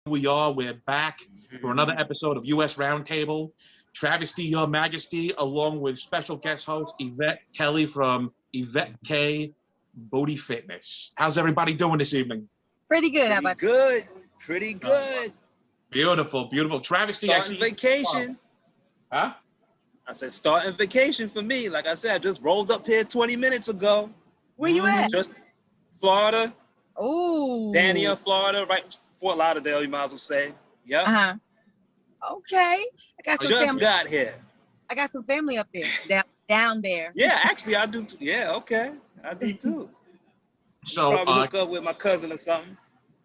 we are. We're back for another episode of US Roundtable. Travesty Ya Majesty, along with special guest host Yvette Kelly from Yvette K Booty Fitness. How's everybody doing this evening? Pretty good. How about you? Pretty good. Beautiful, beautiful. Travesty, starting vacation. Huh? I said starting vacation for me. Like I said, I just rolled up here 20 minutes ago. Where you at? Just Florida. Ooh. Dania, Florida, right Fort Lauderdale, you might as well say. Yep. Okay. Got here. I got some family up there, down there. Yeah, actually I do too. Yeah, okay. I do too. So probably hook up with my cousin or something.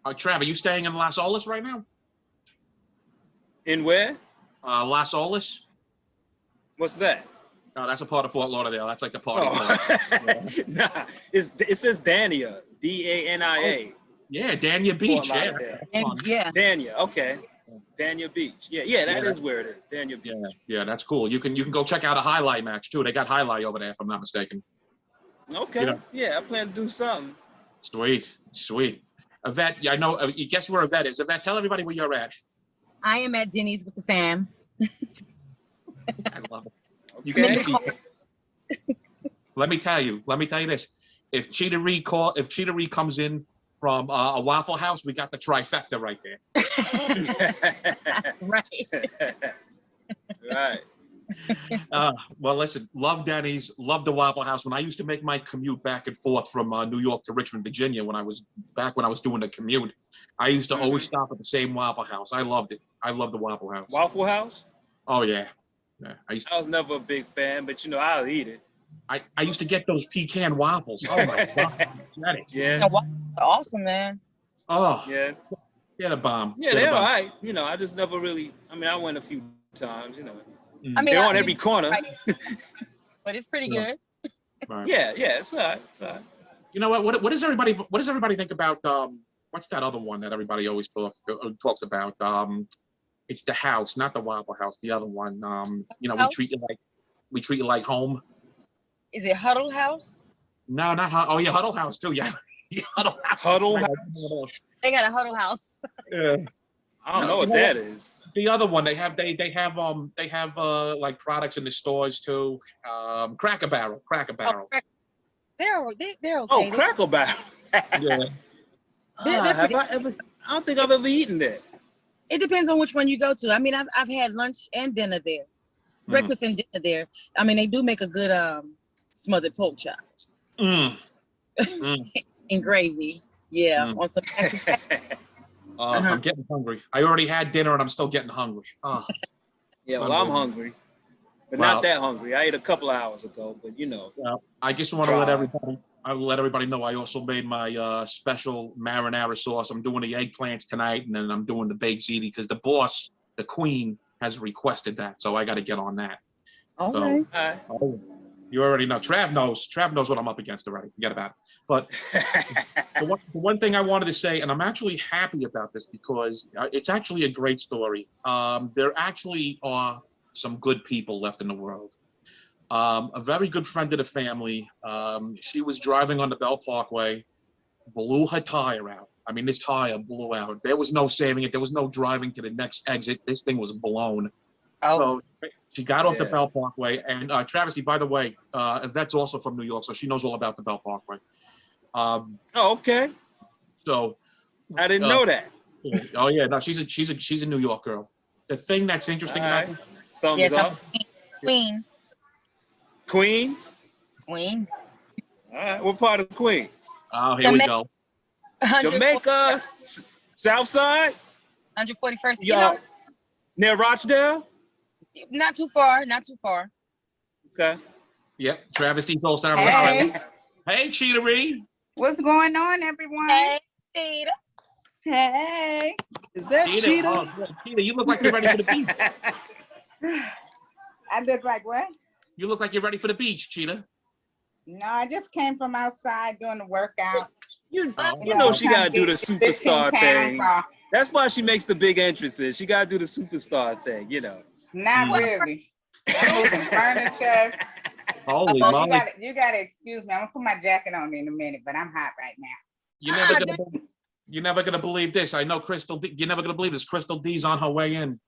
Trav, are you staying in Las Olas right now? In where? Las Olas. What's that? No, that's a part of Fort Lauderdale. That's like the party part. Nah, it says Dania, D-A-N-I-A. Yeah, Dania Beach. Yeah. Dania, okay. Dania Beach. Yeah, that is where it is. Dania Beach. Yeah, that's cool. You can go check out a highlight match too. They got highlight over there, if I'm not mistaken. Okay. Yeah, I plan to do something. Sweet. Yvette, I know. You guess where Yvette is. Yvette, tell everybody where you're at. I am at Dennys with the fam. I love it. Okay. Let me tell you this. If Cheetah-Re comes in from a Waffle House, we got the trifecta right there. Right. Well, listen, love Dennys, love the Waffle House. When I used to make my commute back and forth from New York to Richmond, Virginia, when I was doing the commute, I used to always stop at the same Waffle House. I loved it. I love the Waffle House. Waffle House? Oh yeah. I was never a big fan, but I'll eat it. I used to get those pecan waffles. Oh my god. Yeah. Awesome, man. Oh yeah. Get a bomb. Yeah, they're all right. I just never really. I went a few times. They're on every corner. But it's pretty good. Right. Yeah, it's all right. You know what? What does everybody think about what's that other one that everybody always talks about? It's the house, not the Waffle House. The other one. We treat you like home. Is it Huddle House? No, not Huddle. Oh yeah, Huddle House too. Yeah, Huddle House. Huddle House. They got a Huddle House. Yeah. I don't know what that is. The other one they have like products in the stores too. Cracker Barrel. They're okay. Oh, Cracker Barrel. Yeah. I don't think I've ever eaten that. It depends on which one you go to. I've had lunch and dinner there, breakfast and dinner there. They do make a good smothered pork chops. And gravy. Yeah, on some. I'm getting hungry. I already had dinner and I'm still getting hungry. Oh. Yeah, well, I'm hungry, but not that hungry. I ate a couple of hours ago, but Well, I just want to let everybody know I also made my special marinara sauce. I'm doing the eggplants tonight, and then I'm doing the baked ziti because the boss, the queen, has requested that, so I got to get on that. All right. You already know. Trav knows what I'm up against already. Forget about it. But the one thing I wanted to say, and I'm actually happy about this because it's actually a great story. There actually are some good people left in the world. A very good friend of the family. She was driving on the Bell Parkway, blew her tire out. This tire blew out. There was no saving it. There was no driving to the next exit. This thing was blown. So she got off the Bell Parkway. And Travesty, by the way, Yvette's also from New York, so she knows all about the Bell Parkway. Okay. So I didn't know that. Oh yeah, no, she's a New York girl. The thing that's interesting about her, thumbs up. Queen. Queens. All right, what part of Queens? Oh, here we go. Jamaica, South Side. 141st. Near Rochdale. Not too far. Okay. Yep, Travesty's all star. Hey, Cheetah-Re. What's going on, everyone? Hey, Cheetah. Hey. Is that Cheetah? Oh, Cheetah, you look like you're ready for the beach. I look like what? You look like you're ready for the beach, Cheetah. No, I just came from outside doing the workout. You know she gotta do the superstar thing. That's why she makes the big entrances. She gotta do the superstar thing, Not really. I'm moving furniture. Holy moly. You gotta excuse me. I'm gonna put my jacket on in a minute, but I'm hot right now. You're never gonna believe this. I know Krystal Dee. You're never gonna believe this. Krystal Dee's on her way in.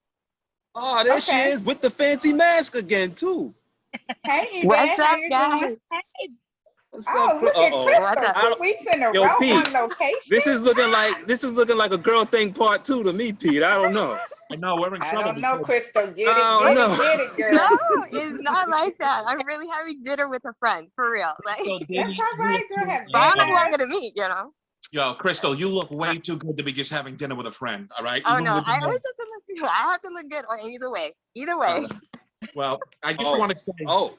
Oh, there she is with the fancy mask again too. Hey, Yvette, What's how up, you guys? doing? What's Oh, up? look at Krystal, 2 weeks in a Yo, row Pete, on location. This is looking like a girl thing part 2 to me, Pete. I don't know. I know we're in I trouble. don't know, Krystal. Get Oh, it, no. get it, girl. No, it's not like that. I'm really having dinner with a friend, for real. Like, Krystal Dee, That's all right, girl. Have but I'm not dinner. going to meet, you know? Yo, Krystal, you look way too good to be just having dinner with a friend. All right. Oh, Even no, with the I always nose. have to look good. I have to look good or either way. Either way. Well, I just want to say. Oh,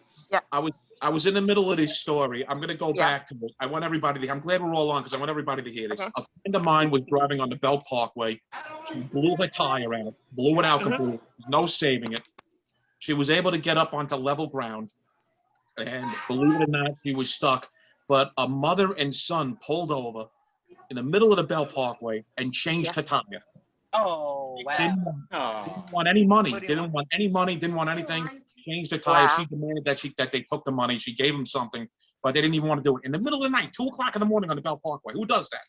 I was in the middle of this story. I'm going to go Yeah. back to it. I want everybody to, I'm glad we're all on because I want everybody to hear this. Okay. A friend of mine was driving on the Belt Parkway. She blew her tire out, blew it out completely. No saving it. She was able to get up onto level ground. And believe it or not, she was stuck. But a mother and son pulled over in the middle of the Belt Parkway and changed her tire. Oh, wow. Didn't want any money. Didn't want any money. Didn't want anything. Changed her tire. Wow. She demanded that they took the money. She gave them something, but they didn't even want to do it in the middle of the night, 2 o'clock in the morning on the Belt Parkway. Who does that?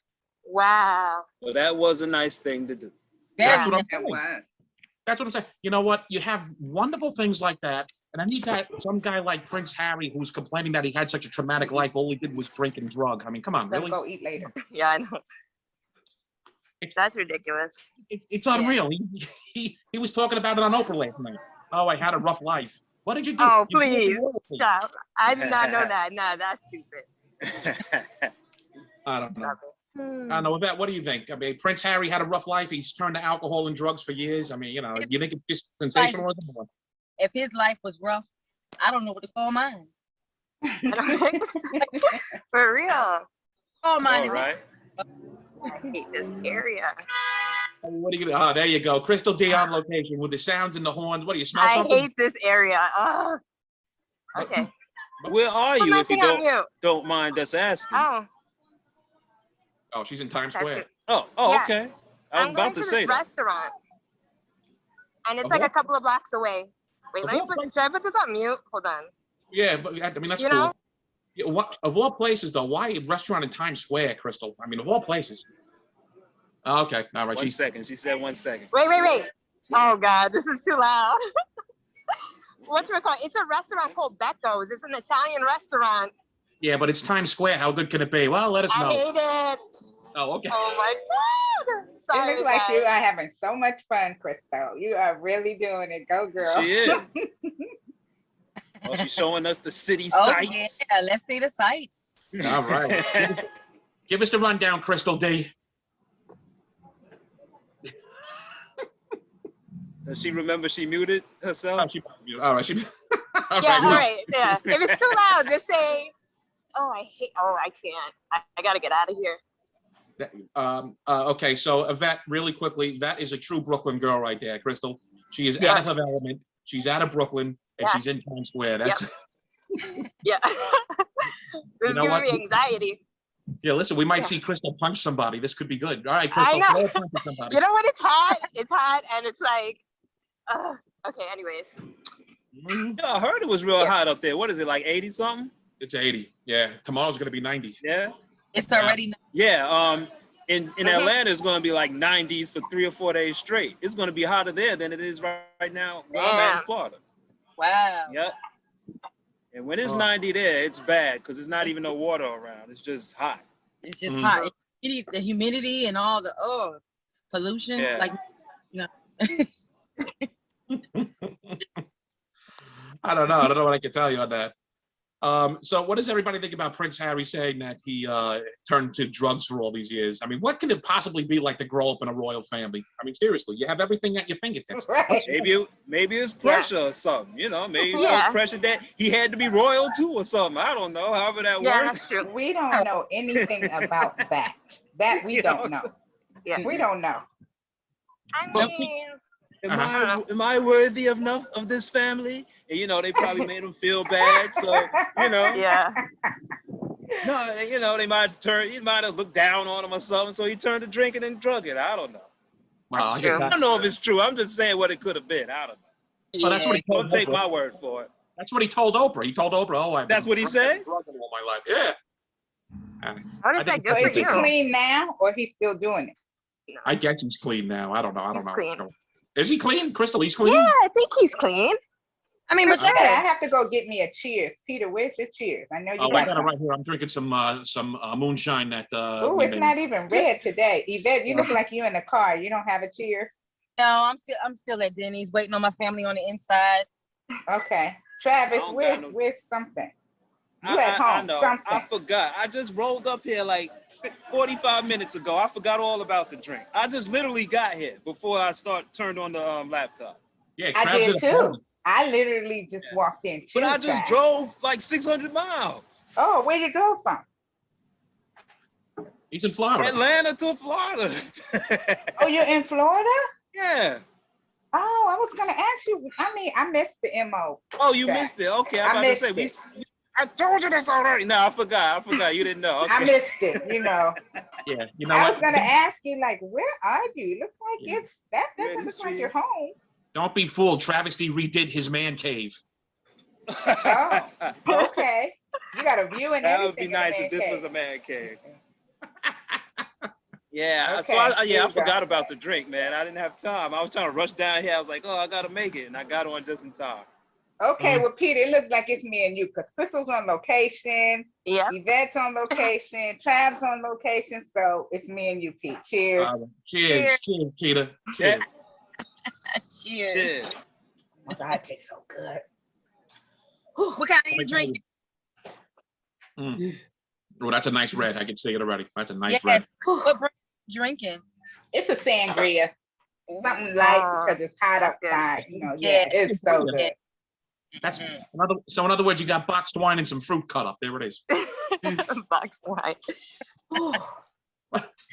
Wow. well, that was a nice thing to do. That's Very what I'm It saying. was. That's what I'm saying. You know what? You have wonderful things like that, and then you got some guy like Prince Harry who's complaining that he had such a traumatic life. All he did was drink and drug. I mean, come on, Let's really? go eat later. Yeah, I know. That's ridiculous. It's unreal. He was talking about it on Oprah last night. Oh, I had a rough life. What did you do? Oh, You grew up in please royalty. stop. I did not know that. No, that's stupid. I don't know. Stop it. I don't know. Yvette, what do you think? I mean, Prince Harry had a rough life. He's turned to alcohol and drugs for years. I mean, you know, you think it's just sensationalism? Or? If his life was rough, I don't know what to call mine. For real. Oh, mine All is right. I hate this area. What are you gonna? Oh, there you go. Krystal Dee on location with the sounds and the horns. What do you smell I something? hate this area. Ugh. Okay. Where are Put you my if you thing on mute. don't mind us asking? Oh, Oh, she's in Times that's Square. good. Oh, Yeah. okay. I was I'm going about to to this say that. restaurant. And it's Of like what? a couple of blocks away. Wait, Of let me what put, place? should I put this on mute? Hold on. Yeah, but I mean that's You cool. know? Yeah, what of all places though? Why a restaurant in Times Square, Krystal? I mean, of all places. Oh, okay, all right. 1 second. She said 1 second. Wait. Oh God, this is too loud. Whatchamacallit? It's a restaurant called Becco's. It's an Italian restaurant. Yeah, but it's Times Square. How good can it be? Well, let us know. I hate it. Oh, okay. Oh my God. It Sorry, looks like guys. you are having so much fun, Krystal. You are really doing it. Go, girl. She is. Oh, she's showing us the city Oh, sights. yeah. Let's see the sights. All right. Give us the rundown, Krystal Dee. Does she remember she muted herself? All right. All Yeah, right. all right. Yeah. If it's too loud, just say, I can't. I gotta get out of here. Okay, so Yvette, really quickly, that is a true Brooklyn girl right there, Krystal. She is out of her element. She's out of Brooklyn, and Yeah. she's in Times Square. That's Yeah. This is know giving what? me anxiety. yeah. Listen, we might see Krystal punch somebody. This could be good. All right, I Krystal, know. throw a punch at somebody. You know when it's hot and it's like, okay, anyways. Mhm. Yeah, I heard it was real hot up there. What is it, like 80 something? It's 80. Yeah, tomorrow's gonna be 90. Yeah. It's already Yeah. In Atlanta, it's going to be like 90s for 3 or 4 days straight. It's going to be hotter there than it is right now where I'm at in Florida. wow. Yep. And when it's Oh. 90 there, it's bad because there's not even no water around. It's just hot. It's just Mm. hot. The humidity and all the pollution. Yeah. Like, you know. I don't know. I don't know what I can tell you on that. So what does everybody think about Prince Harry saying that he turned to drugs for all these years? I mean, what could it possibly be like to grow up in a royal family? I mean, seriously, you have everything at your fingertips. Right. Maybe it's pressure or something, you know, maybe Yeah. pressure that he had to be royal too or something. I don't know, however that Yeah, works. that's true. We don't know anything about that. That we don't know. Yeah. We don't know. I Well, mean, Am I worthy of enough of this family? And you know, they probably made him feel bad. So, you know, yeah. no, you know, he might have looked down on him or something. So he turned to drinking and drugging. I don't know. Well, I That's get true. I that. don't know if it's true. I'm just saying what it could have been. I don't know. Well, that's what he told Don't take Oprah. my word for it. That's what he told Oprah. He told Oprah, "Oh, I've That's been what he drinking said? and drugging all my life." Yeah. What is I that think good So for is he you? clean now or he's still doing it? I guess he's clean now. I don't know. He's clean. Is he clean, Krystal? He's clean. Yeah, I think he's clean. I mean, but Hey, I yeah, have to go get me a cheers. Peter, where's your cheers? I know you Oh, I got got it some. right here. I'm drinking some moonshine that Oh, we it's made. not even red today. Yvette, you look like you in the car. You don't have a cheers? no, I'm still at Dennys waiting on my family on the inside. Okay. Travis, don't got no- where's something? You at I home, know. something. I forgot. I just rolled up here like 45 minutes ago. I forgot all about the drink. I just literally got here before I turned on the laptop. Yeah, I Trav's did in too. Florida. I literally just walked in. But I just fast. drove like 600 miles. Oh, where you go from? He's in Florida. Atlanta to Florida. Oh, you're in Florida? Yeah. Oh, I was gonna ask you. I mean, I missed the MO. Oh, you Okay. missed it. Okay, I I'm about to missed say it. I told you this already. No, I forgot. You didn't know. Okay. I missed it, you know. Yeah, you know I what? was gonna ask you, like, where are you? Look like Yeah. it's that Ready, doesn't look like Steve? you're home. Don't be fooled. Travesty redid his man cave. Oh, okay. You got a view and That everything. would be in the nice man if this cave. was a man cave. Yeah, so Okay, I here you go. forgot about the drink, man. I didn't have time. I was trying to rush down here. I was like, oh, I gotta make it, and I got on just in time. Okay, well, Peter, it looks like it's me and you because Krystal's on location, Yep. Yvette's on location, Trav's on location, so it's me and you, Pete. Cheers. Cheers, Cheetah. Cheers. Cheers. Shit. Oh, God, it tastes so good. What kind of you drinking? Oh, that's a nice red. I can see it already. That's a nice Yes. red. What brand you drinking? It's a sangria, something light because it's hot that's good. outside. You know, yeah, Yeah. it's so good. That's in other words, you got boxed wine and some fruit cut up. There it is. Box wine.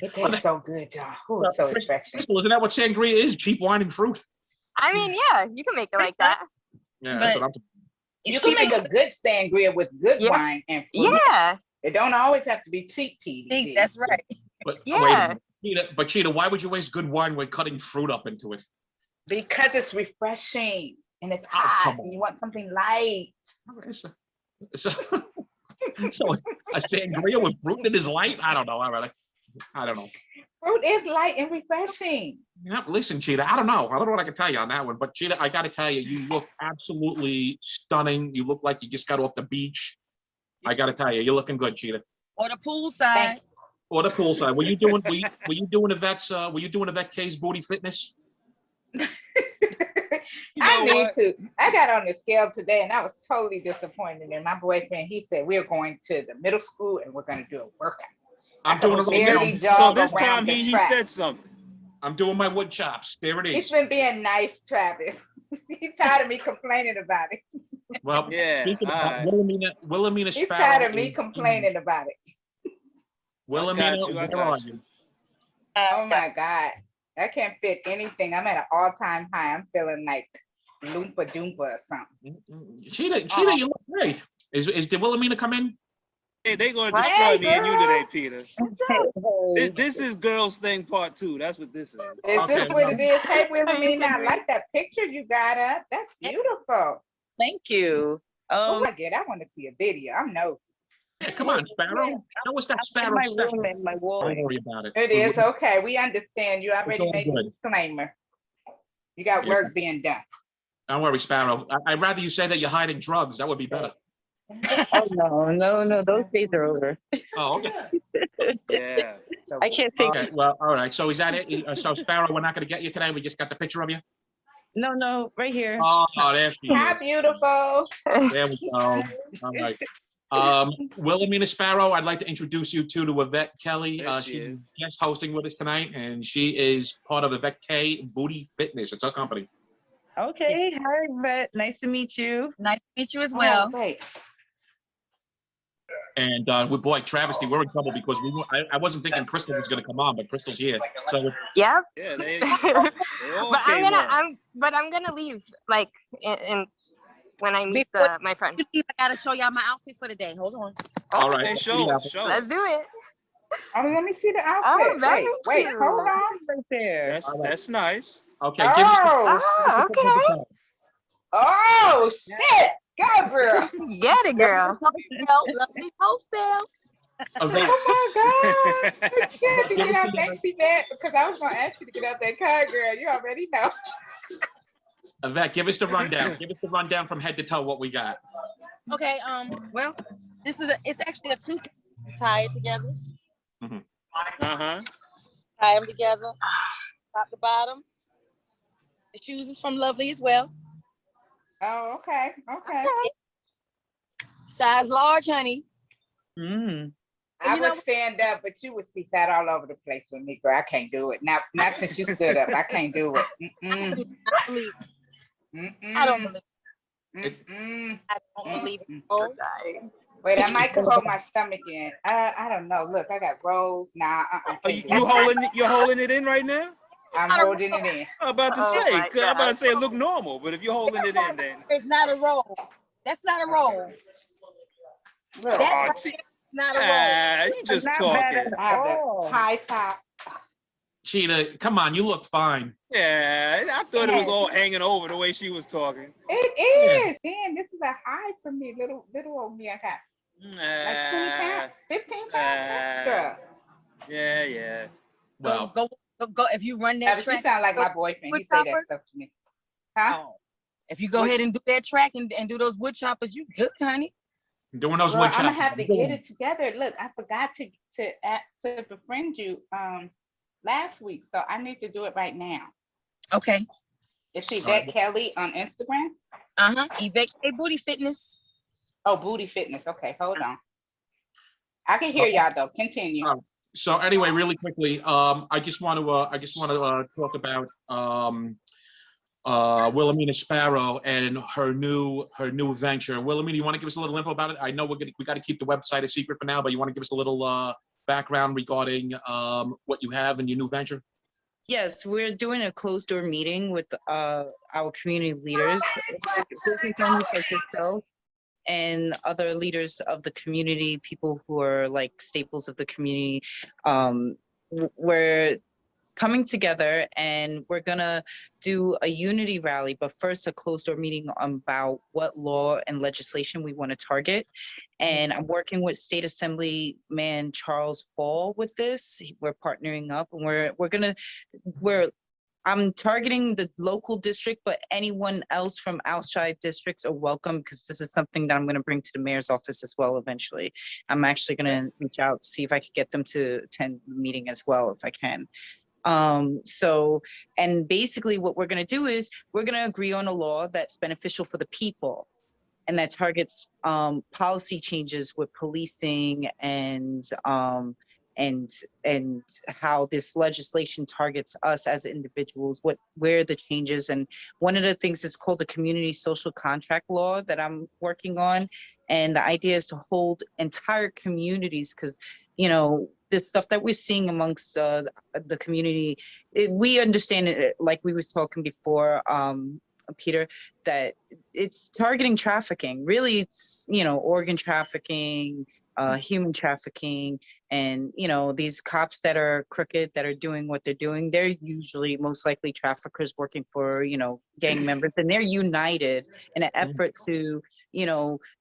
It tastes so good, y'all. Oh, it's so refreshing. Krystal, isn't that what sangria is? Cheap wine and fruit. I mean, yeah, you can make it like that. Yeah, that's But- what I'm. You can make a good sangria with good Yeah. wine and fruit. Yeah. It don't always have to be cheap, Petey. That's right. But Yeah. wait a minute. Cheetah, why would you waste good wine with cutting fruit up into it? Because it's refreshing and it's Oh, hot come on. and you want something light. So a sangria with fruit in his light? I don't know. I don't know. Fruit is light and refreshing. Yeah, listen, Cheetah, I don't know what I can tell you on that one, but Cheetah, I got to tell you, you look absolutely stunning. You look like you just got off the beach. I got to tell you, you're looking good, Cheetah. Or the poolside. Or the poolside. Were you doing Yvette K's Booty Fitness? I need to. I got on the scale today and I was totally disappointed. And my boyfriend, he said, we're going to the middle school and we're going to do a workout. I'm doing it right Barely now. jog So this around time the he track. said something. I'm doing my wood chops. There it He's is. been being nice, Travis. He's tired of me complaining about it. Well, Yeah, speaking all about right. Wilhelmina He's Sparrow. tired of me complaining about it. Wilhelmina, I got where you. are you? Oh my God. I can't fit anything. I'm at an all-time high. I'm feeling like Loompa Doompa or something. Cheetah, you look great. Did Wilhelmina come in? Hey, they gonna What? destroy Hey, me and you girl. today, Peter. What's up? This is girls thing part 2. That's what this is. Is Okay, this what well. it is? Hey, Wilhelmina, I like that picture you got up. That's beautiful. Thank you. Oh, I get. I want to see a video. I'm nosy. Yeah, come on, Sparrow. Show us that In Sparrow my stuff. room and my wall. Don't worry about it. It is okay. We understand. You already all made the good. disclaimer. You got Yeah. work being done. Don't worry, Sparrow. I'd rather you say that you're hiding drugs. That would be better. Oh no, those days are over. Oh, okay. Yeah. I can't take. Okay. Well, all right. So is that it? So Sparrow, we're not going to get you today. We just got the picture of you. No, right here. Oh, there she Hi, is. beautiful. There we go. All right. Wilhelmina Sparrow, I'd like to introduce you to Yvette Kelly. There she She's is. guest hosting with us tonight, and she is part of Yvette K Booty Fitness. It's her company. Okay, hi, Yvette. Nice to meet you. Nice to meet you as well. Oh, wait. And with boy Travesty, we're in trouble because I wasn't thinking Krystal was going to come on, but Krystal's here. So Yep. Yeah, they all But came on. I'm gonna leave like in when I meet Before my friend. I gotta show y'all my outfit for the day. Hold on. all right. Hey, show. Let's do it. Oh, let me see the Oh, outfit. very wait, cute. hold on. Right there. That's nice. Okay. Give us Oh, Oh, okay. oh, shit. Go, girl. Get it, girl. Wholesale, lovely wholesale. Oh my God. You had to get out next event because I was going to ask you to get out that car, girl. You already know. Yvette, give us the rundown. Give us the rundown from head to toe what we got. Okay, well, it's actually a two tie it together. Uh-huh. Tie them together, top to bottom. The shoes is from Lovely as well. Oh, okay. Okay. Size large, honey. I would stand up, but you would see fat all over the place with me, girl. I can't do it. Not since you stood up. I can't do it. I do not believe it. I don't believe it. I don't believe it. Oh, wait, I might could hold my stomach in. I don't know. Look, I got rolls now. You're holding it in right now? I'm holding it in. I'm about to say, it look normal, but if you're holding it in, then it's not a roll. That's not a roll. Look, that's not a roll. You just talking. I have the high top. Cheetah, come on, you look fine. Yeah, I thought it was all hanging over the way she was talking. It is. Damn, this is a high for me. Little old me. I got like 20 pounds, 15 pounds extra. Yeah. Well, go. If you run that track, you sound like my boyfriend. He say that stuff to me. Huh? Oh. If you go ahead and do that track and do those wood choppers, you good, honey. Doing those wood choppers. I'm gonna have to get it together. Look, I forgot to befriend you last week, so I need to do it right now. Okay. It's Yvette Kelly on Instagram. Yvette K Booty Fitness. Oh, Booty Fitness. Okay, hold on. I can hear y'all though. Continue. So anyway, really quickly, I just want to talk about Wilhelmina Sparrow and her new venture. Wilhelmina, you want to give us a little info about it? I know we got to keep the website a secret for now, but you want to give us a little background regarding what you have and your new venture? Yes, we're doing a closed door meeting with our community leaders, and other leaders of the community, people who are like staples of the community. We're coming together and we're gonna do a unity rally, but first a closed door meeting about what law and legislation we want to target. And I'm working with State Assemblyman Charles Ball with this. We're partnering up and I'm targeting the local district, but anyone else from outside districts are welcome because this is something that I'm going to bring to the mayor's office as well eventually. I'm actually going to reach out, see if I could get them to attend the meeting as well, if I can. And basically what we're going to do is we're going to agree on a law that's beneficial for the people and that targets policy changes with policing and how this legislation targets us as individuals, where the changes. And one of the things is called the community social contract law that I'm working on. And the idea is to hold entire communities, because, this stuff that we're seeing amongst the community, we understand it, like we was talking before, Peter, that it's targeting trafficking. Really, it's, organ trafficking, human trafficking, and these cops that are crooked, that are doing what they're doing, they're usually most likely traffickers working for gang members, and they're united in an effort to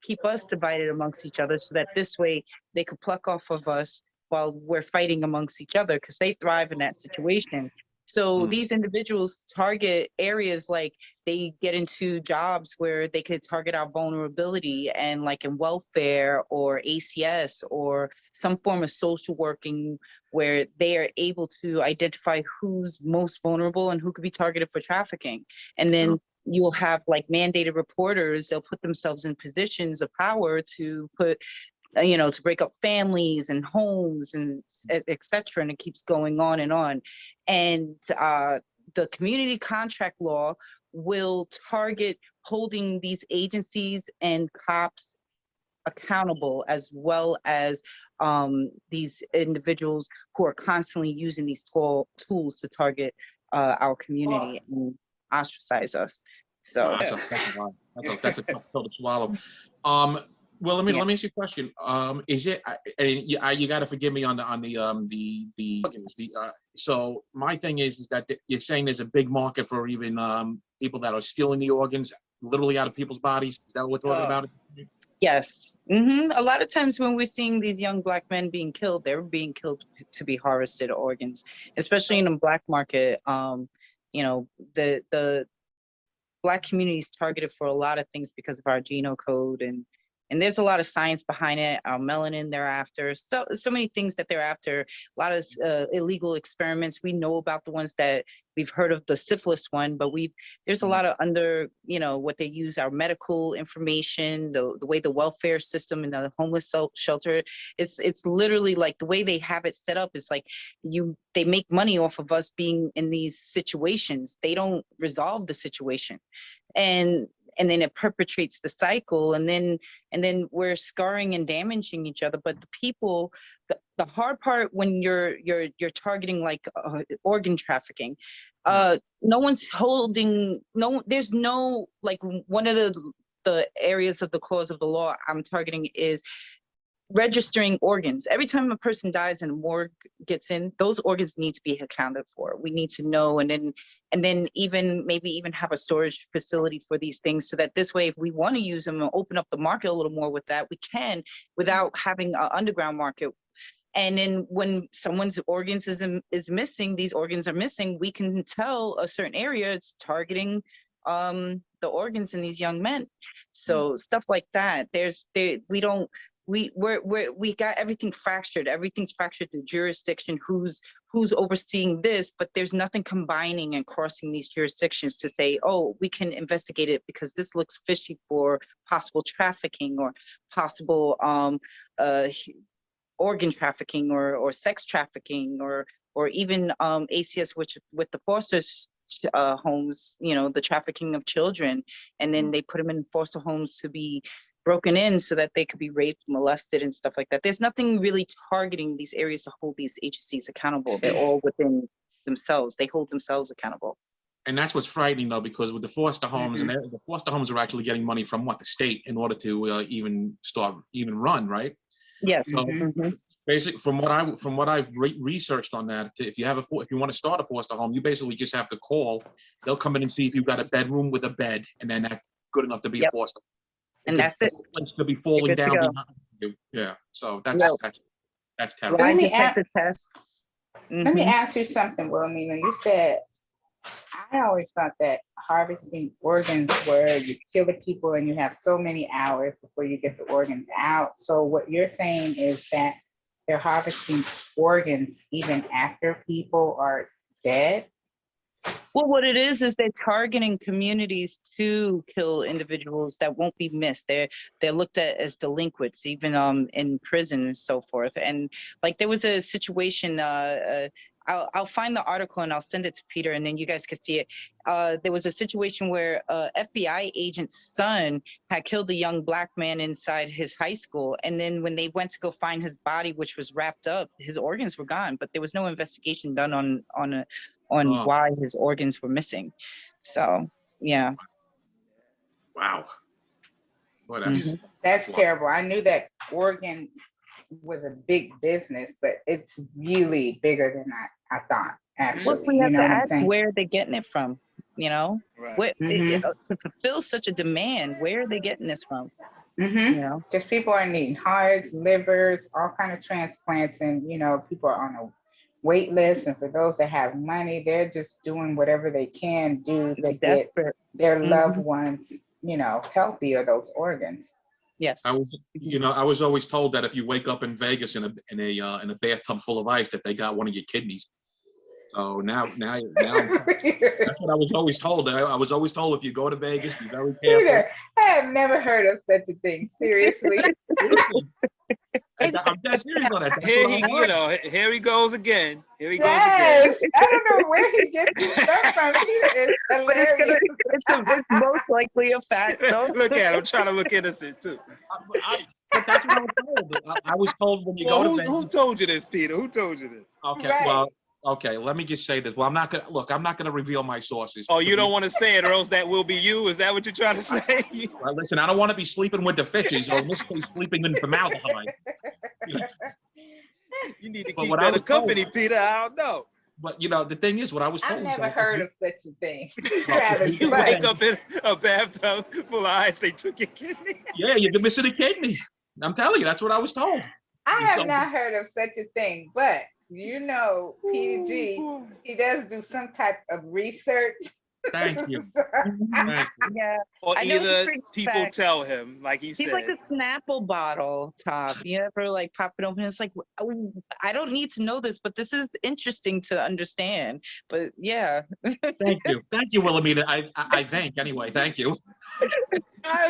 keep us divided amongst each other, so that this way they could pluck off of us while we're fighting amongst each other, because they thrive in that situation. So these individuals target areas, like they get into jobs where they could target our vulnerability, and like in welfare or ACS or some form of social working, where they are able to identify who's most vulnerable and who could be targeted for trafficking. And then you'll have like mandated reporters, they'll put themselves in positions of power to to break up families and homes and et cetera, and it keeps going on. And the community contract law will target holding these agencies and cops accountable, as well as these individuals who are constantly using these tools to target our community and ostracize us. So that's a tough pill to swallow. Well, let me ask you a question. Is it? You got to forgive me on the so my thing is that you're saying there's a big market for even people that are stealing the organs literally out of people's bodies. Is that what we're talking about? Yes. A lot of times when we're seeing these young Black men being killed, they're being killed to be harvested organs, especially in the Black market. You know, the Black community is targeted for a lot of things because of our genome code, and there's a lot of science behind it. Our melanin they're after, so many things that they're after. A lot of illegal experiments. We know about the ones that we've heard of, the syphilis one, but there's a lot of what they use, our medical information, the way the welfare system and the homeless shelter. It's literally like the way they have it set up is like they make money off of us being in these situations. They don't resolve the situation, and then it perpetrates the cycle, and then we're scarring and damaging each other. But the people, the hard part when you're targeting like organ trafficking, no one's holding, there's no, like, one of the areas of the clause of the law I'm targeting is registering organs. Every time a person dies and a morgue gets in, those organs need to be accounted for. We need to know, and then maybe even have a storage facility for these things, so that this way, if we want to use them and open up the market a little more with that, we can, without having an underground market. And then when someone's organs is missing, these organs are missing, we can tell a certain area it's targeting the organs in these young men. So stuff like that. We got everything fractured. Everything's fractured to jurisdiction, who's overseeing this, but there's nothing combining and crossing these jurisdictions to say, oh, we can investigate it because this looks fishy for possible trafficking or possible organ trafficking or sex trafficking or even ACS, which with the foster homes, the trafficking of children, and then they put them in foster homes to be broken in so that they could be raped, molested, and stuff like that. There's nothing really targeting these areas to hold these agencies accountable. They're all within themselves. They hold themselves accountable. And that's what's frightening, though, because with the foster homes, and the foster homes are actually getting money from the state in order to even run, right? Yes. So basically, from what I've researched on that, if you want to start a foster home, you basically just have to call. They'll come in and see if you've got a bedroom with a bed, and then that's good enough to be a foster. And that's it. To be falling down behind you. Yeah. So that's terrible. Let me ask you something, Wilhelmina. You said, I always thought that harvesting organs were you kill the people and you have so many hours before you get the organs out. So what you're saying is that they're harvesting organs even after people are dead? Well, what it is they're targeting communities to kill individuals that won't be missed. They're looked at as delinquents, even in prison and so forth. And like there was a situation, I'll find the article and I'll send it to Peter, and then you guys can see it. There was a situation where FBI agent's son had killed a young Black man inside his high school, and then when they went to go find his body, which was wrapped up, his organs were gone, but there was no investigation done on why his organs were missing. So yeah. Wow. Well, that's terrible. I knew that organ was a big business, but it's really bigger than I thought. Actually, what we have to ask where they're getting it from. Right. To fulfill such a demand, where are they getting this from? Just people are needing hearts, livers, all kind of transplants, and people are on a wait list. And for those that have money, they're just doing whatever they can do to get their loved ones, healthy, or those organs. Yes. I was always told that if you wake up in Vegas in a bathtub full of ice, that they got one of your kidneys. So now that's what I was always told. I was always told, if you go to Vegas, be very careful. Peter, I have never heard of such a thing. Seriously. I'm dead serious on that. Here he goes again. Yes, I don't know where he gets this stuff from. Peter is hilarious. It's most likely a fact. Look at him, trying to look innocent too. But that's what I was told. I was told when you go to Vegas. Who told you this, Peter? Who told you this? Okay, right. Well, okay. Let me just say this. Well, I'm not gonna reveal my sources. Oh, you don't want to say it, or else that will be you. Is that what you're trying to say? Well, listen, I don't want to be sleeping with the fishes, or in this case, sleeping in formaldehyde. You need to keep better company, Peter. I don't know. But you know, the thing is, what I was told. I've is never that- heard of such a thing. Travis, You but wake up in a bathtub full of ice, they took your kidney. Yeah, you've been missing a kidney. I'm telling you, that's what I was told. I So- have not heard of such a thing. But you know, Petee G, he does do some type of research. Thank you. Thank you. Yeah. Or I know he either brings people back- tell him, like he He's said. like a Snapple bottle top. You ever like pop it open? It's like, oh, I don't need to know this, but this is interesting to understand. But yeah. Thank you, Wilhelmina. I think anyway. Thank you. I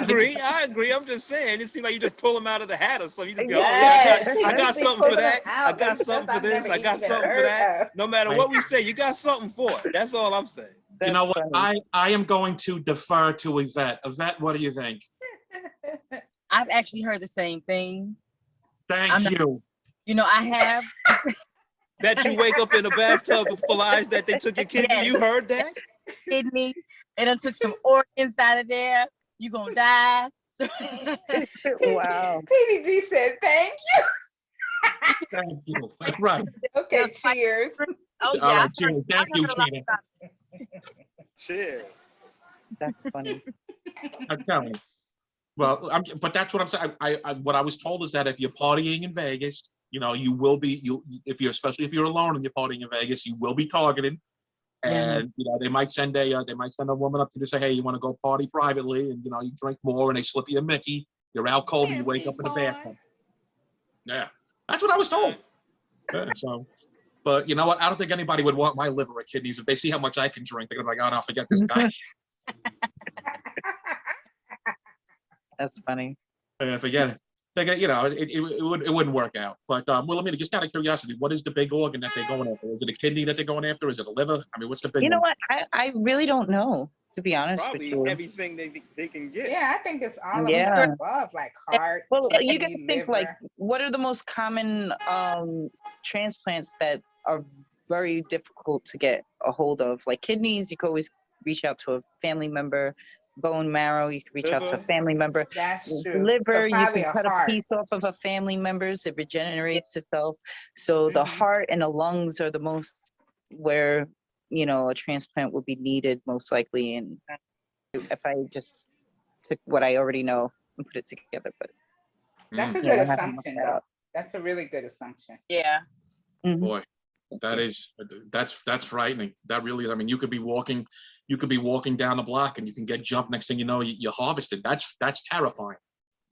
agree. I'm just saying, it seems like you just pull them out of the hat or something. You just be, Yes, oh, yeah, I got he something pulled for that. them out. I got That's something for stuff I've this. never I got even something for heard that. of. No matter what we say, you got something for it. That's all I'm saying. You know what? Funny. I am going to defer to Yvette. Yvette, what do you think? I've actually heard the same thing. Thank I'm not- you. You know, I have. That you wake up in a bathtub full of ice that they took your kidney. Yes. You heard that? Kidney. They done took some organs out of there. You gonna die. Wow. Petee G said, "Thank you." Thank you. That's right. Okay, Yes, my- cheers. Oh yeah. All right, I've heard- cheers. Thank I've you, heard a lot Cheetah. about it. Cheers. That's funny. I'm telling you. Well, but that's what I'm saying. What I was told is that if you're partying in Vegas, you know, you will be, especially if you're alone and you're partying in Vegas, you will be targeted. And you know, they might send a woman up to you to say, hey, you want to go party privately, and you know, you drink more, and they slip you a Mickey. You're out cold, and you wake up in the bathtub. Yeah, that's what I was told. Yeah, so, but you know what? I don't think anybody would want my liver or kidneys if they see how much I can drink. They're gonna be like, oh no, forget this guy. That's funny. Forget it. You know, it wouldn't work out. But Wilhelmina, just out of curiosity, what is the big organ that they're going after? Is it a kidney that they're going after? Is it a liver? I mean, what's the big You know one? what? I really don't know, to be honest with Probably you. everything they can get. Yeah, I think it's all of Yeah. the above, like heart. Well, you got kidney, to think like, liver. what are the most common transplants that are very difficult to get a hold of? Like kidneys, you can always reach out to a family member. Bone marrow, you can reach out to a Liver. family member. That's true. Liver, So you probably can cut heart. a piece off of a family member's, it regenerates itself. So the Mhm. heart and the lungs are the most where, you know, a transplant would be needed most likely. And if I just took what I already know and put it together, but That's a Mm, good yeah, I haven't looked assumption, that though. up. That's a really good assumption. Yeah. Mhm. boy, that's frightening. That really, I mean, you could be walking down the block and you can get jumped. Next thing you know, you're harvested. That's terrifying.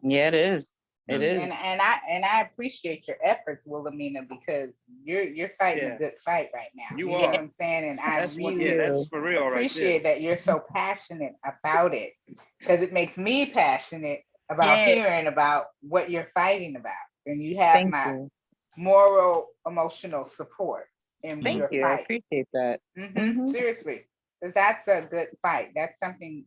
Yeah, it is. It is. And I appreciate your efforts, Wilhelmina, because you're fighting Yeah. a good fight right now. You know are. what I'm saying? And I That's really that's for real right appreciate there. that you're so passionate about it, because it makes me passionate about Yeah. hearing about what you're fighting about. And you have Thank my you. moral, emotional support in Thank your you. I fight. appreciate that. Mhm. Seriously, because that's a good fight. That's something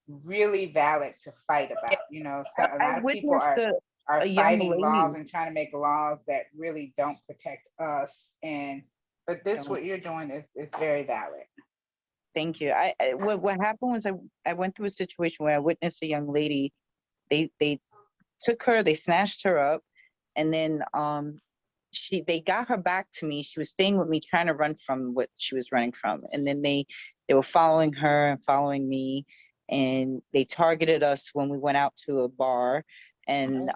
really valid to fight about. You know, so a I lot of people witnessed are a young fighting laws lady. and trying to make laws that really don't protect us. But this, what you're doing is very valid. Thank you. What happened was I went through a situation where I witnessed a young lady. They took her, they snatched her up, and then they got her back to me. She was staying with me, trying to run from what she was running from, and then they were following her and following me, and they targeted us when we went out to a bar, and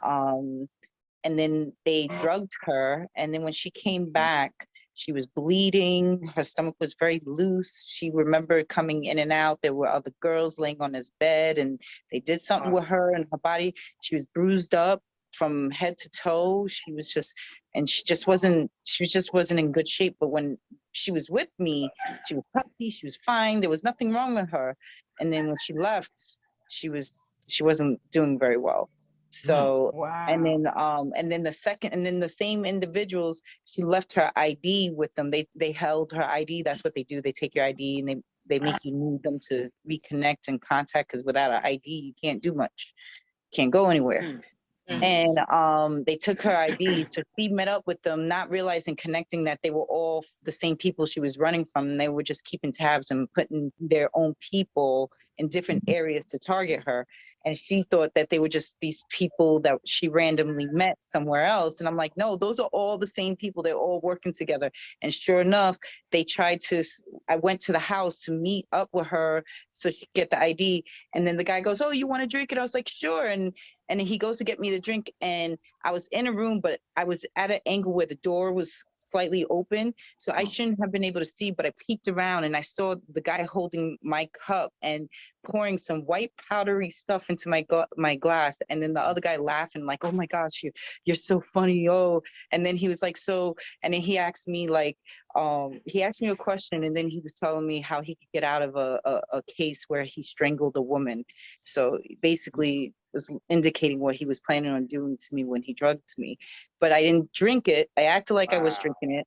then they drugged her, and then when she came back, she was bleeding. Her stomach was very loose. She remembered coming in and out. There were other girls laying on this bed, and they did something with her and her body. She was bruised up from head to toe. She just wasn't in good shape. But when she was with me, she was healthy. She was fine. There was nothing wrong with her. And then when she left, she wasn't doing very well. So Wow. and then the same individuals, she left her ID with them. They held her ID. That's what they do. They take your ID and they make you need them to reconnect and contact, because without an ID you can't do much. Can't go anywhere. And they took her ID. So she met up with them, not realizing, connecting that they were all the same people she was running from. And they were just keeping tabs and putting their own people in different areas to target her. And she thought that they were just these people that she randomly met somewhere else. And I'm like, no, those are all the same people. They're all working together. And sure enough, I went to the house to meet up with her so she could get the ID. And then the guy goes, oh, you want to drink it? I was like, sure. And then he goes to get me the drink. And I was in a room, but I was at an angle where the door was slightly open. So I shouldn't have been able to see, but I peeked around and I saw the guy holding my cup and pouring some white powdery stuff into my glass. And then the other guy laughing like, oh my gosh, you're so funny. Oh, and then he was like, and then he asked me like, he asked me a question, and then he was telling me how he could get out of a case where he strangled a woman. So basically was indicating what he was planning on doing to me when he drugged me. But I didn't drink it. I acted like I was drinking it.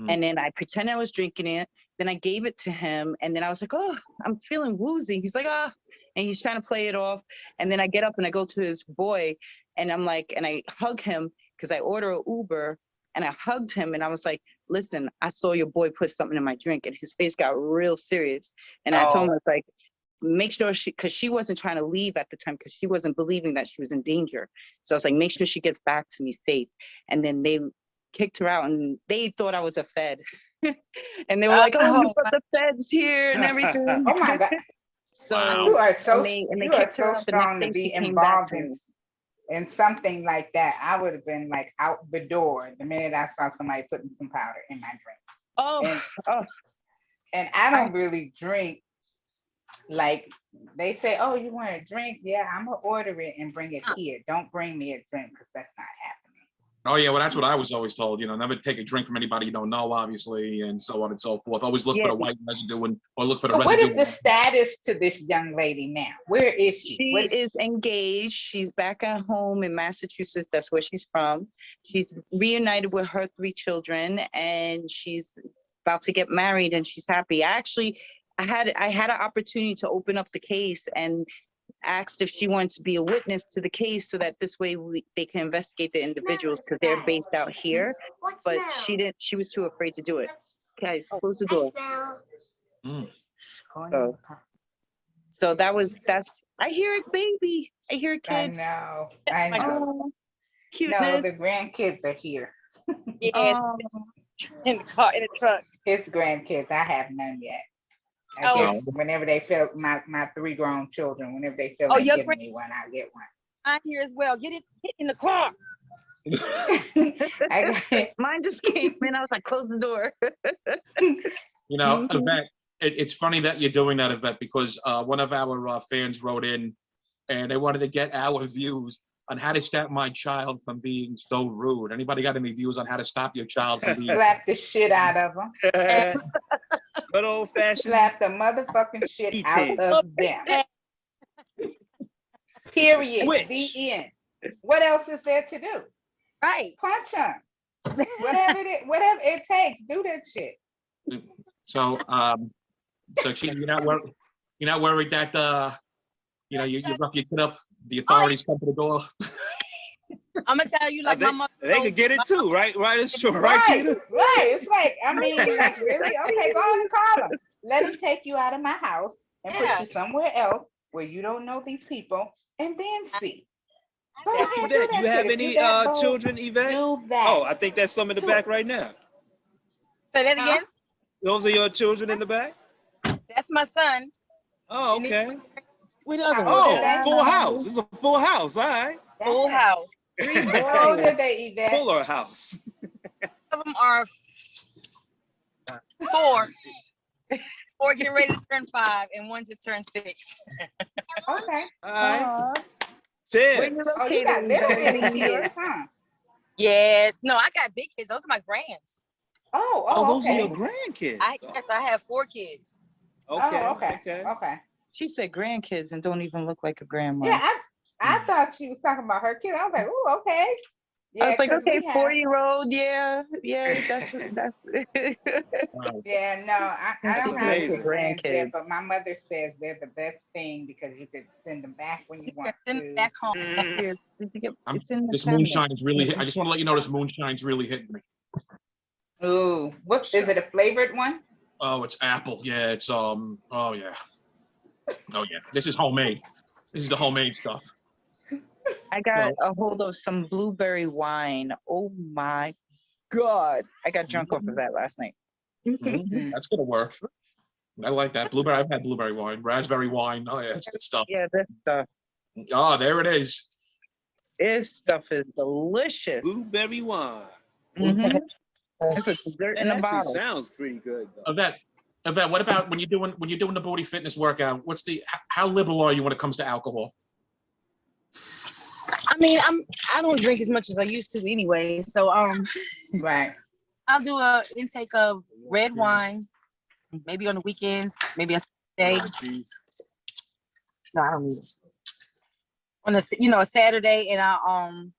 And then I pretended I was drinking it. Then I gave it to him. And then I was like, oh, I'm feeling woozy. He's like, ah, and he's trying to play it off. And then I get up and I go to his boy and I'm like, and I hug him because I order an Uber, and I hugged him and I was like, listen, I saw your boy put something in my drink, and his face got real serious. And I told him, I was like, make sure because she wasn't trying to leave at the time because she wasn't believing that she was in danger. So I was like, make sure she gets back to me safe. And then they kicked her out and they thought I was a Fed. And they were like, oh, you got the Feds here and everything. Oh my God. So you are so, and they you are kicked her so out. The next strong to day she be came back involved to me. in something like that. I would have been like out the door the minute I saw somebody putting some powder in my drink. And I don't really drink. Like they say, oh, you want a drink? Yeah, I'm gonna order it and bring it here. Don't bring me a drink because that's not happening. Oh yeah, well that's what I was always told. You know, never take a drink from anybody you don't know, obviously, and so on and so forth. Always look for the white residue or look for the residue. What is the status to this young lady now? Where is she? She is engaged. She's back at home in Massachusetts. That's where she's from. She's reunited with her 3 children, and she's about to get married, and she's happy. I had an opportunity to open up the case and asked if she wanted to be a witness to the case so that this way they can investigate the individuals because they're based out here. But she didn't. She was too afraid to do it. Guys, close the door. So that's. I hear a baby. I hear a kid. I know. Oh, cuteness. No, the grandkids are here. Yes. In the car, in the truck. His grandkids. I have none yet. I guess whenever they feel my 3 grown children, whenever they feel like giving me one, I'll get one. I'm here as well. Get in the car. Mine just came in. I was like, close the door. You know, Yvette, it's funny that you're doing that, Yvette, because one of our fans wrote in and they wanted to get our views on how to stop my child from being so rude. Anybody got any views on how to stop your child from being? Slap the shit out of them. Good old fashioned. Slap the motherfucking shit out of them. Period. Switch. The end. What else is there to do? Right. Punch them. Whatever it takes, do that shit. So, Cheetah, you're not worried that you know, you rough your kid up, the authorities come to the door. I'm gonna tell you, like my mother. They could get it too, right? Right, it's true, right, Cheetah? Right. It's like, I mean, like, really? Okay, go on and call them. Let them take you out of my house and put you somewhere else where you don't know these people, and then see. Yvette, you have any children, Yvette? Oh, I think that's some in the back right now. Say that again. Those are your children in the back? That's my son. Oh, okay. What other one? Full house. It's a full house, all right. Full house. How old are they, Yvette? Fuller house. Of them are 4. 4 getting ready to turn 5, and 1 just turned 6. Okay. All right. Cheers. Oh, you got little kids, huh? Yes. No, I got big kids. Those are my grands. Oh, those are your grandkids. Yes, I have 4 kids. Okay. Okay. She said grandkids and don't even look like a grandma. Yeah, I thought she was talking about her kids. I was like, oh, okay. Yeah, I was like, okay, 4-year-old, yeah, that's Yeah, no, I don't have amazing. grandkids, but my mother says they're the best thing because you could send them back when you want to. Back home. This moonshine is really. I just want to let you know this moonshine's really hitting me. Ooh, what is it? A flavored one? Oh, it's apple. Yeah, it's Oh yeah. This is homemade. This is the homemade stuff. I got a hold of some blueberry wine. Oh my God. I got drunk off of that last night. That's gonna work. I like that. Blueberry, I've had blueberry wine, raspberry wine. Oh yeah, that's good stuff. Yeah, this stuff. Oh, there it is. This stuff is delicious. Blueberry wine. Mhm. It's a dessert That in a actually bottle. sounds pretty good, though. Yvette, what about when you're doing the booty fitness workout? What's how liberal are you when it comes to alcohol? I mean, I don't drink as much as I used to anyway. So Right. I'll do a intake of red wine, maybe on the weekends, maybe a Saturday. No, I don't need it. On a Saturday, and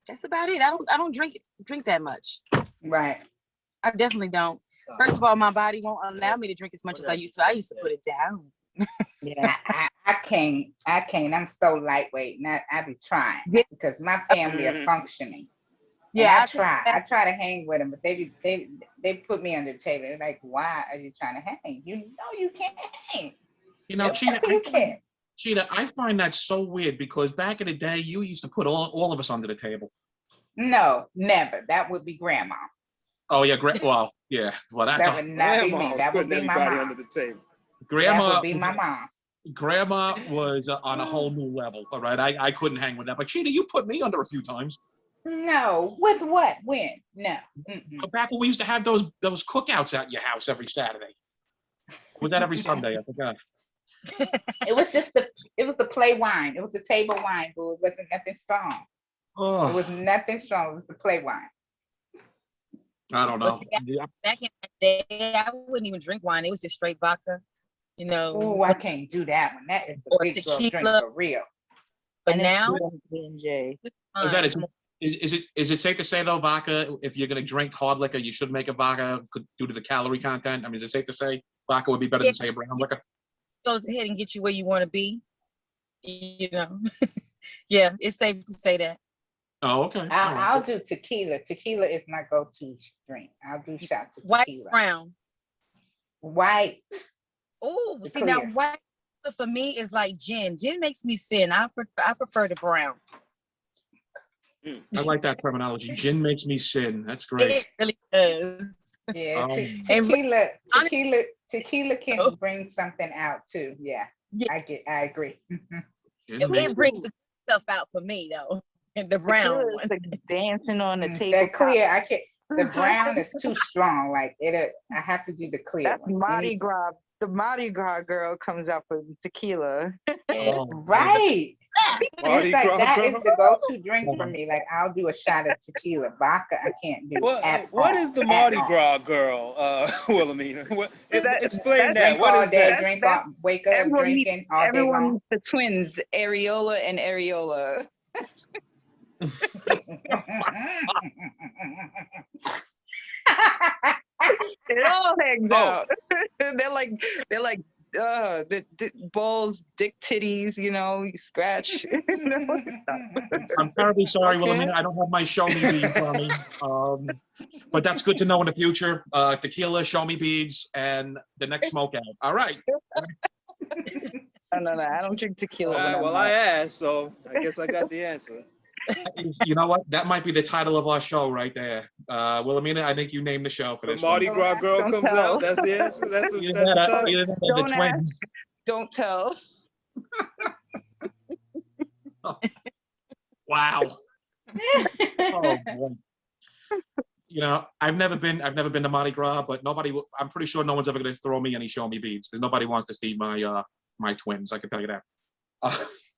that's about it. I don't drink that much. Right. I definitely don't. First of all, my body won't allow me to drink as much as I used to. I used to put it down. Yeah, I can't. I'm so lightweight. And I be trying because my family are functioning. Yeah, I try to hang with them, but they put me under the table. They're like, why are you trying to hang? You know you can't hang. You know, Cheetah, you can't. Cheetah, I find that so weird because back in the day, you used to put all of us under the table. No, never. That would be grandma. Oh yeah, well, yeah. Well, that's That would not be me. That would be my mom. Under the table. Grandma. That would be my mom. Grandma was on a whole new level. All right, I couldn't hang with that. But Cheetah, you put me under a few times. No, with what? When? No. Back when we used to have those cookouts at your house every Saturday. Was that every Sunday? I forgot. It was the play wine. It was the table wine, but it wasn't nothing strong. Oh, It was nothing strong. It was the play wine. I don't know. Back in the day, I wouldn't even drink wine. It was just straight vodka. You know. Oh, I can't do that one. That is the Or big girl drink tequila. for real. But And now, That is it safe to say though, vodka, if you're gonna drink hard liquor, you should make a vodka due to the calorie content? I mean, is it safe to say vodka would be better than say a brown liquor? goes ahead and get you where you want to be. You know. Yeah, it's safe to say that. Oh, okay. I'll do tequila. Tequila is my go-to drink. I'll do shots of White, tequila. brown. White. Oh, The see now clear. white for me is like gin. Gin makes me sin. I prefer the brown. I like that terminology. Gin makes me sin. That's great. It really does. Yeah, And tequila can bring something out too. Yeah, Yeah. I agree. It brings the stuff out for me though. And the brown Tequila is one. like dancing on the table. That clear, I can't. The brown is too strong. Like it, I have to do the clear That's one. Mardi Gras. The Mardi Gras girl comes out with tequila. Oh, Right. Mardi It's like Gras that girl. is the go-to drink for me. Like I'll do a shot of tequila. Vodka, I can't do. What is the Mardi Gras girl, Wilhelmina? Explain that. Drink What all is day, that? drink all, wake up drinking all day long. Everyone's the twins, Areola and Areola. It all hangs out. they're like the balls, dick titties, you know, you scratch. I'm terribly sorry, Okay. Wilhelmina. I don't have my show me beads on me. But that's good to know in the future. Tequila, show me beads, and the next smoke out. All right. No, I don't drink tequila. Well, I asked, so I guess I got the answer. You know what? That might be the title of our show right there. Wilhelmina, I think you named the show for The this Mardi one. Gras girl Don't comes tell. out. That's the answer. That's the Either that- title. either that or the Don't twins. Don't tell. Wow. Oh, boy. You know, I've never been to Mardi Gras, but I'm pretty sure no one's ever going to throw me any show me beads because nobody wants to see my twins. I can tell you that.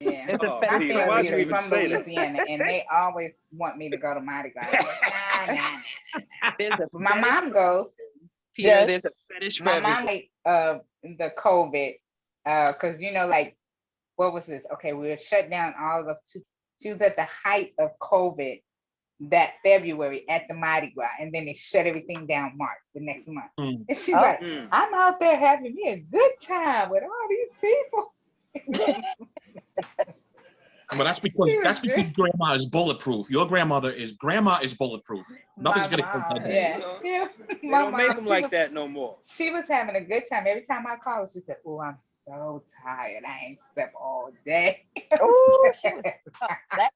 Yeah. It's a Oh, fetish Peter, for why'd you everything. even From say that? Louisiana, and they always want me to go to Mardi Gras. Nah. There's a My fetish, mom goes. Peter, Yes. there's a fetish for My everything. mom like the COVID, because you know, like what was this? Okay, we were shut down all of she was at the height of COVID that February at the Mardi Gras, and then they shut everything down March the next month. Mm. And she's like, Mm. I'm out there having me a good time with all these people. Well, that's because grandma is bulletproof. Your grandma is bulletproof. Nothing's gonna mom, kill her. yeah. They My don't make mom, them she like was- that no more. She was having a good time. Every time I called, she said, "Oh, I'm so tired. I ain't slept all day." Oh, she was that.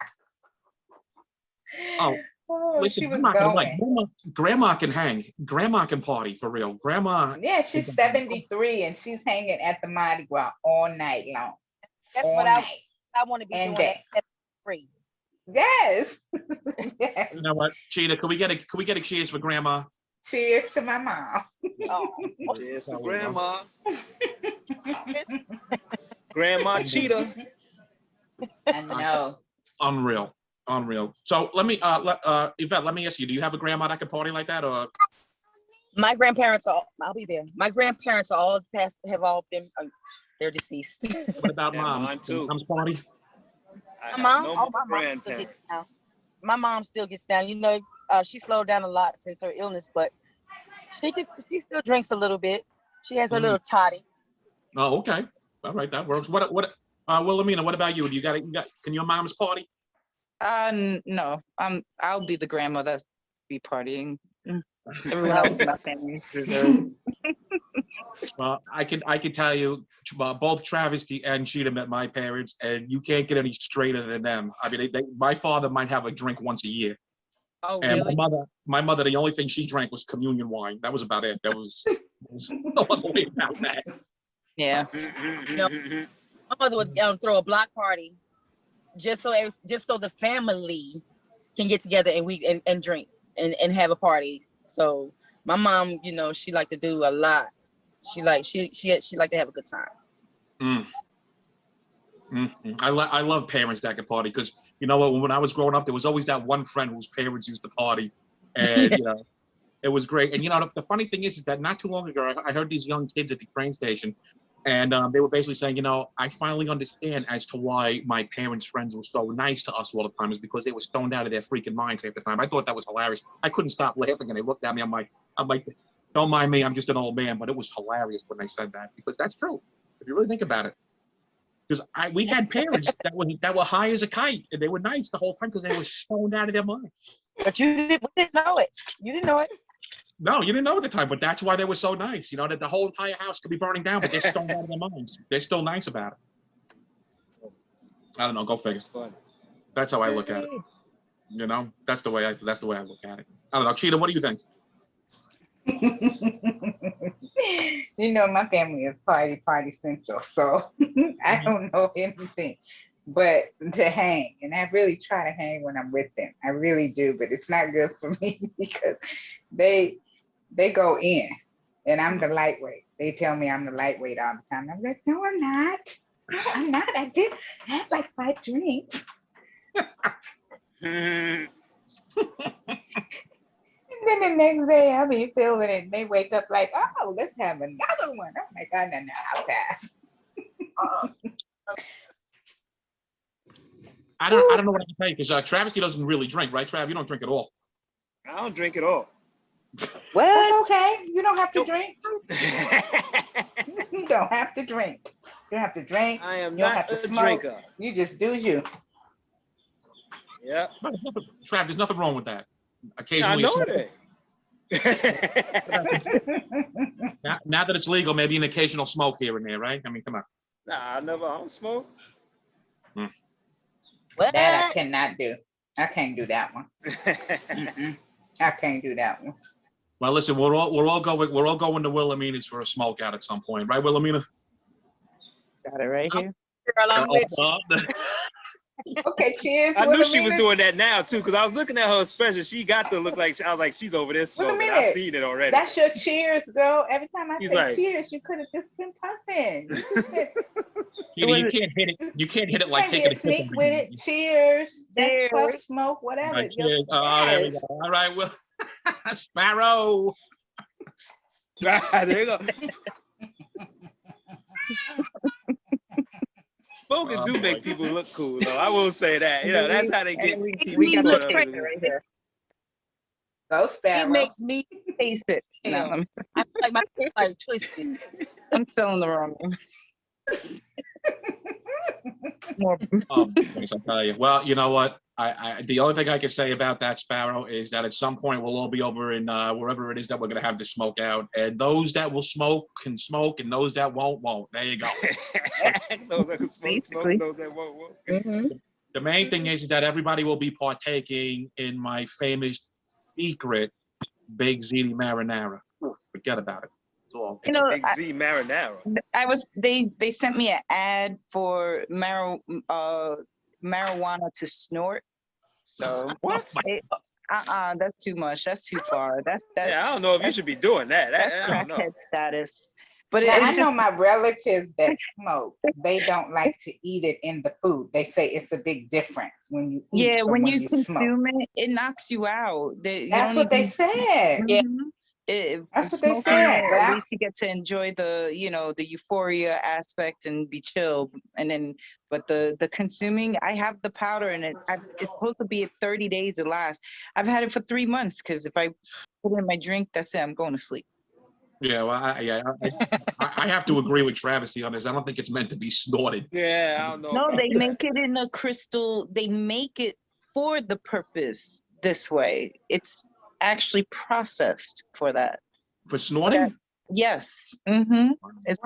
Oh, Oh, listen, she was I'm not gonna lie. going. Grandma can hang. Grandma can party for real. Grandma. Yeah, she's 73 and she's hanging at the Mardi Gras all night long. That's all what night. I want to be And doing. day. That free. Yes. Yes. You know what, Cheetah? Can we get a cheers for grandma? Cheers to my mom. Oh, Yes, Oh, for grandma. this- Grandma Cheetah. I know. Unreal. So let me, Yvette, let me ask you: do you have a grandma that can party like that, or? my grandparents are. I'll be there. My grandparents are all passed. Have all been. They're deceased. What about Yeah, mom? mine too. Mom's party? I My have mom. no Oh, more my mom still gets grandparents. down. My mom still gets down. You know, she slowed down a lot since her illness, but she still drinks a little bit. She has her little toddy. Oh, okay. All right, that works. Wilhelmina, what about you? Can your mom's party? No, I'll be the grandma that be partying. Everyone else in my family is reserved. Well, I can tell you, both Travesty and Cheetah met my parents, and you can't get any straighter than them. I mean, my father might have a drink once a year, Oh, and really? my mother, the only thing she drank was communion wine. That was about it. There was no other way about that. Yeah. No. My mother would throw a block party just so the family can get together and drink and have a party. So my mom, you know, she liked to do a lot. She liked to have a good time. I love parents that can party because you know what? When I was growing up, there was always that one friend whose parents used to party, and you know, it was great. And you know, the funny thing is that not too long ago, I heard these young kids at the train station, and they were basically saying, you know, I finally understand as to why my parents' friends were so nice to us all the time is because they were stoned out of their freaking minds half the time. I thought that was hilarious. I couldn't stop laughing, and they looked at me. I'm like, don't mind me. I'm just an old man, but it was hilarious when they said that because that's true. If you really think about it. Because we had parents that were high as a kite, and they were nice the whole time because they were stoned out of their mind. But we didn't know it. You didn't know it. No, you didn't know at the time, but that's why they were so nice. You know that the whole entire house could be burning down, but they're stoned out of their minds. They're still nice about it. I don't know. Go figure. That's funny. That's how I look at it. You know, that's the way I look at it. I don't know, Cheetah. What do you think? You know, my family is party central, so I don't know anything but to hang. And I really try to hang when I'm with them. I really do, but it's not good for me because they go in and I'm the lightweight. They tell me I'm the lightweight all the time. I'm like, no, I'm not. No, I'm not. I had like 5 drinks. And then the next day I'll be feeling it and they wake up like, oh, let's have another one. I'm like, oh, no, I'll pass. I don't know what I can tell you because Travesty doesn't really drink, right, Trav? You don't drink at all. I don't drink at all. What? That's okay. You don't have to drink. You don't have to drink. You don't have to drink. I am You don't have not to a smoke. drinker. You just do you. Yeah. Trav, there's nothing wrong with that. I Occasionally, know a smoke. it. Now that it's legal, maybe an occasional smoke here and there, right? I mean, come on. Nah, I don't smoke. What? That I cannot do. I can't do that one. Mm-mm. I can't do that one. Well, listen, we're all going to Wilhelmina's for a smoke out at some point, right, Wilhelmina? Got it right here. Girl, I'm with you. Okay, cheers. I knew she was Wilhelmina. doing that now too, because I was looking at her expression. She got to look like I was like, she's over there smoking. I minute. seen it already. That's your cheers, girl. Every time I He's say like- cheers, you could have just been puffing. You just said, You can't hit it. You can't hit it like can't be taking a a sneak sip. with it. Cheers. That's Cheers. puff, smoke, whatever. Right, cheers. Oh, there we go. All right, Will. Sparrow. There you go. Smoking do make people look cool, though. I will say that. You know, that's how they get. We got look the pretty. picture right here. Go It Sparrow. makes me Taste it. No, feel. I feel like my like twisted. I'm still in the wrong one. More. Thanks, I'll tell you. Well, you know what? The only thing I can say about that, Sparrow, is that at some point we'll all be over in wherever it is that we're going to have the smoke out. And those that will smoke can smoke, and those that won't. There you go. Those that can smoke, those that won't. Mhm. The main thing is that everybody will be partaking in my famous secret Big Ziti marinara. Forget about it. It's all. You know, Big Z marinara. they sent me an ad for marijuana to snort. So What? that's too much. That's too far. Yeah, I don't know if you should be doing that. That's I don't know. crackhead status. But Now, it's I know my relatives that smoke. They don't like to eat it in the food. They say it's a big difference when you eat yeah, or when you smoke. consume it, it knocks you out. That's what they said. Yeah. That's what they Smoking said, it, but at I- least you get to enjoy the euphoria aspect and be chill. And then, but the consuming, I have the powder in it. It's supposed to be at 30 days it lasts. I've had it for 3 months because if I put it in my drink, that's it. I'm going to sleep. Yeah, well, I have to agree with Travesty on this. I don't think it's meant to be snorted. Yeah, I don't know. No, about they that. make it in a crystal. They make it for the purpose this way. It's actually processed for that. For snorting? Yes. Mm-hmm. It's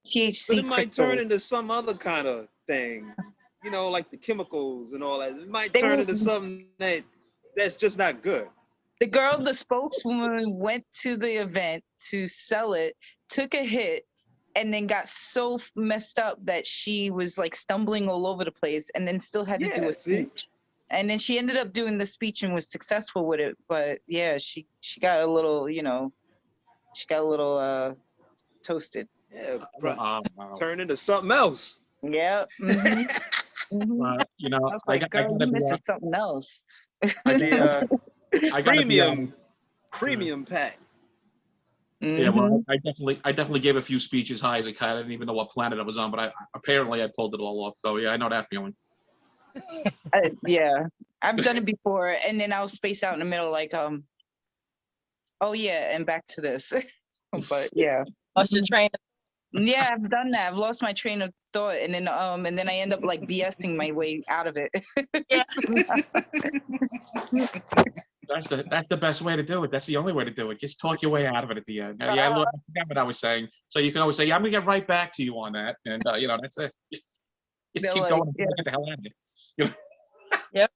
THC. But it might crystal. turn into some other kind of thing, you know, like the chemicals and all that. It might They turn will- into something that's just not good. The spokeswoman went to the event to sell it, took a hit, and then got so messed up that she was like stumbling all over the place and then still had to do Yeah, a see? speech. And then she ended up doing the speech and was successful with it. But yeah, she got a little, toasted. Yeah, Wow. turn into something else. Yeah. Mhm. Mhm. I was like, girl, you missing something else. The I gotta be honest. premium pack. Yeah, Mhm. well, I definitely gave a few speeches high as a kid. I didn't even know what planet I was on, but apparently I pulled it all off. So yeah, I know that feeling. Yeah, I've done it before, and then I'll space out in the middle, like, oh yeah, and back to this. But yeah, Lost your train. yeah, I've done that. I've lost my train of thought, and then I end up like BSing my way out of it. Yeah. That's the best way to do it. That's the only way to do it. Just talk your way out of it at the end. Yeah, look, I forgot what I was saying. So you can always say, yeah, I'm gonna get right back to you on that. And that's it. Just They're keep like, going and yeah. get the hell out of it. You know? Yep.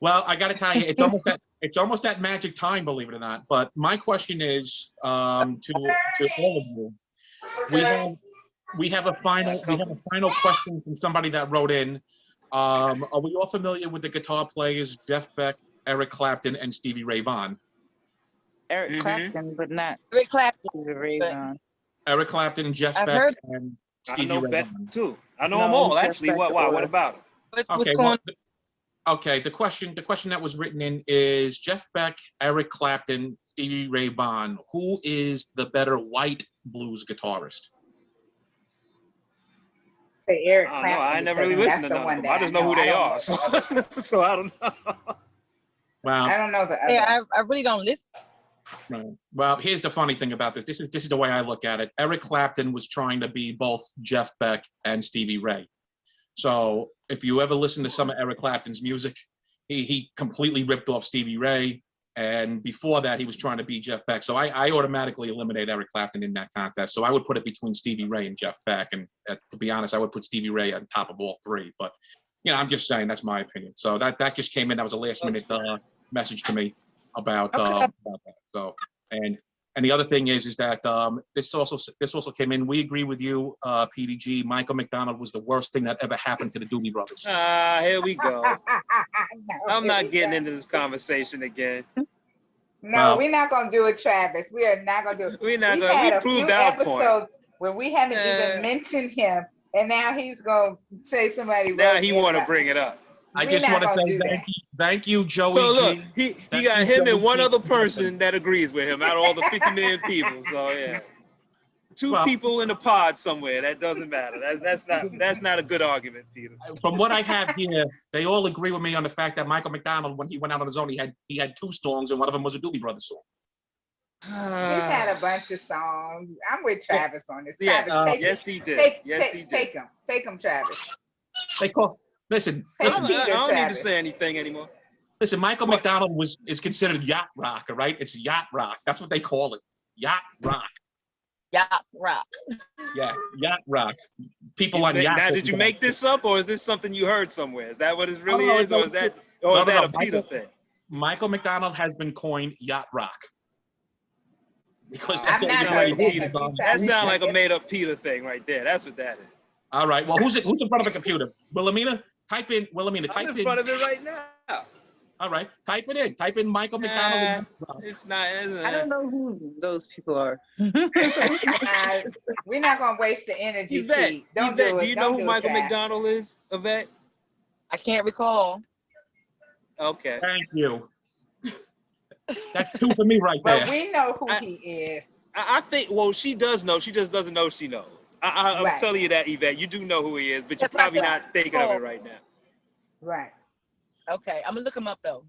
Well, I gotta tell you, it's almost that magic time, believe it or not. But my question is to all of you. We have a final question from somebody that wrote in. Are we all familiar with the guitar players Jeff Beck, Eric Clapton, and Stevie Ray Vaughan? Eric Clapton, but not Rick Clapton. Ray Vaughan. Eric Clapton, Jeff I've Beck, heard- and I Stevie know Ray Beck Vaughan. too. I know No, them all Jeff actually. Beck Why? or- What about them? What's Okay, going okay. The question that was written in is Jeff Beck, Eric Clapton, Stevie Ray Vaughan. Who is the better white blues guitarist? Say Eric I don't know. I Clapton ain't never really because listened to that's the none of one them. that I just know who they don't are. know So, the other. so I don't know. Well, I don't know the other. Yeah, I really don't listen. right. Well, here's the funny thing about this. This is the way I look at it. Eric Clapton was trying to be both Jeff Beck and Stevie Ray. So if you ever listen to some of Eric Clapton's music, he completely ripped off Stevie Ray. And before that, he was trying to be Jeff Beck. So I automatically eliminate Eric Clapton in that contest. So I would put it between Stevie Ray and Jeff Beck. And to be honest, I would put Stevie Ray on top of all three. But, I'm just saying that's my opinion. So that just came in. That was a last minute message to me about that. So, and the other thing is that this also came in. We agree with you, Petee G. Michael McDonald was the worst thing that ever happened to the Doobie Brothers. Here we go. No, I'm here not we getting go. into this conversation again. No, Well- we're not gonna do it, Travis. We are not gonna do it. We're not We've gonna. had We a proved few our point. episodes where we haven't even mentioned him, and now he's gonna say somebody. Now wrote he in want to about- bring it up. I We're just not want to gonna say do that. thank you, Joey So look, G. he Thank got you, him Joey and one G. other person that agrees with him out of all the 50 million people. So yeah, two Well- people in a pod somewhere. That doesn't matter. That's not a good argument, Peter. From what I have here, they all agree with me on the fact that Michael McDonald, when he went out on his own, he had two songs, and one of them was a Doobie Brothers song. He's had a bunch of songs. I'm with Travis on this. Yeah, Travis, take yes, it. he did. Take, Yes, take, he did. Take him, Travis. They call. Listen, I listen, don't, I don't need to Travis. say anything anymore. listen. Michael McDonald is considered yacht rock, all right? It's yacht rock. That's what they call it. Yacht rock. Yacht rock. Yeah, yacht rock. People on yachts. Now, did you make this up, or is this something you heard somewhere? Is that what it really no, is, no, or is that no, a no, Peter thing? Michael McDonald has been coined yacht rock. Because I've that's not what heard you that. Peter. That sounds like a made-up Peter thing right there. That's what that is. All right. Well, who's in front of a computer? Wilhelmina? Type in Wilhelmina. I'm Type in front of it right now. All right. Type it in. Type in Michael McDonald. It's not. I don't know who those people are. We're not gonna waste the energy. Yvette, Pete. Don't Yvette, do it. do you know Don't who do it, Michael Travis. McDonald is, Yvette? I can't recall. Okay. Thank you. That's two for me right But there. we know who he is. I think, well, she does know. She just doesn't know she knows. I'm Right. telling you that, Yvette. You do know who he is, but you're That's what I probably said. not thinking of it right now. Right. Okay, I'm gonna look him up though.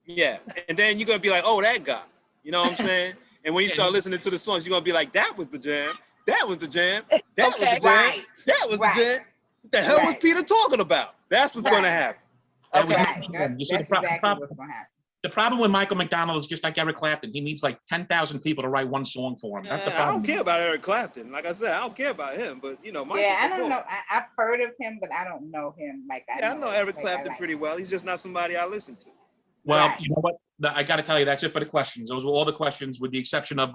Yeah. And then you're going to be like, oh, that guy. You know what I'm saying? And when you start listening to the songs, you're going to be like, that was the jam. That was the jam. That was the Okay. jam. Right. That was Right. the jam. What the hell was Right. Peter talking about? That's what's going to happen. That was Right. not- you see, That's exactly what's gonna happen. the problem with Michael McDonald is just like Eric Clapton. He needs like 10,000 people to write one song for him. That's the I problem. don't care about Eric Clapton. Like I said, I don't care about him. But, you know, Michael, Yeah, I come don't on. know. I've heard of him, but I don't know him like I Yeah, I know Eric like, Clapton like- pretty well. He's just not somebody I listen to. Well, Right. you know what? I got to tell you, that's it for the questions. Those were all the questions, with the exception of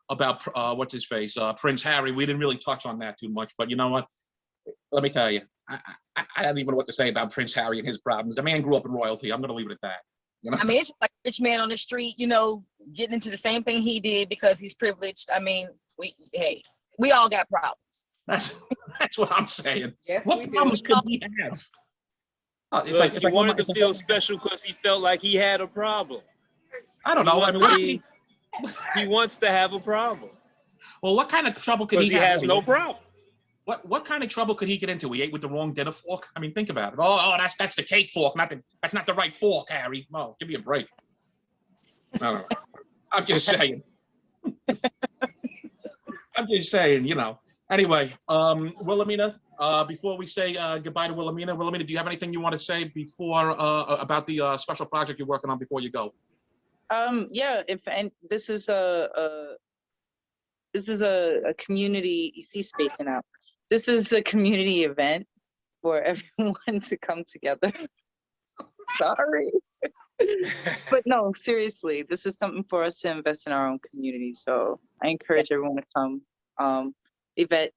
about what's his face, Prince Harry. We didn't really touch on that too much, but you know what? Let me tell you, I don't even know what to say about Prince Harry and his problems. The man grew up in royalty. I'm going to leave it at that. You know? I mean, it's just like a rich man on the street, you know, getting into the same thing he did because he's privileged. I mean, we all got problems. That's what I'm saying. Yes, we What do. problems could he have? It's he wanted to feel special because he felt like he had a problem. I don't know. I mean, what, He wants to have a problem well, what kind of trouble could because he he have? has no problem. What kind of trouble could he get into? He ate with the wrong dinner fork. I mean, think about it. Oh, that's the cake fork, that's not the right fork, Harry. Oh, give me a break. I don't know. I'm just saying. I'm just saying, you know. Anyway, Wilhelmina, before we say goodbye to Wilhelmina, do you have anything you want to say before about the special project you're working on before you go? Yeah, and this is a community. You see spacing out. This is a community event for everyone to come together. Sorry. But no, seriously, this is something for us to invest in our own community. So I encourage everyone to come. Yvette,